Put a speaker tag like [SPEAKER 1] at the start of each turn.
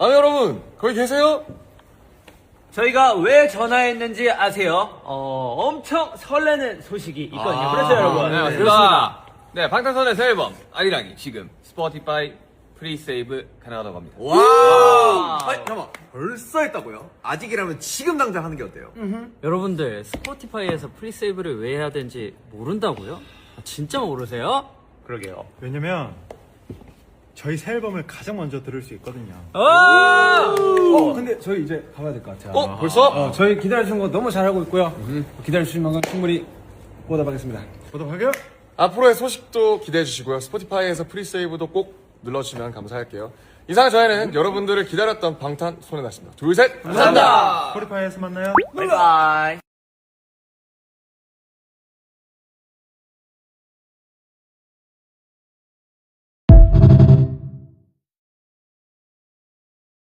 [SPEAKER 1] 아, 여러분, 거기 계세요?
[SPEAKER 2] 저희가 왜 전화했는지 아세요? 엄청 설레는 소식이 있거든요. 그래서 여러분.
[SPEAKER 1] 네, 맞습니다. 네, 방탄소년단 새 앨범 아리랑이 지금 스포티파이 프리세이브 가능하다고 합니다.
[SPEAKER 3] 와! 아니, 잠깐만. 벌써 했다고요? 아직이라면 지금 당장 하는 게 어때요?
[SPEAKER 4] 여러분들 스포티파이에서 프리세이브를 왜 해야 되는지 모른다고요? 진짜 모르세요?
[SPEAKER 2] 그러게요.
[SPEAKER 5] 왜냐면 저희 새 앨범을 가장 먼저 들을 수 있거든요.
[SPEAKER 6] 근데 저희 이제 가봐야 될 것 같아요.
[SPEAKER 1] 벌써?
[SPEAKER 6] 저희 기다려주신 거 너무 잘하고 있고요. 기다려주신 만큼 충분히 보답하겠습니다.
[SPEAKER 5] 보답하게요?
[SPEAKER 1] 앞으로의 소식도 기대해 주시고요. 스포티파이에서 프리세이브도 꼭 눌러주시면 감사할게요. 이상 저희는 여러분들을 기다렸던 방탄소년단이었습니다. 둘, 셋! 감사합니다!
[SPEAKER 5] 스포티파이에서 만나요.
[SPEAKER 2] 바이바이.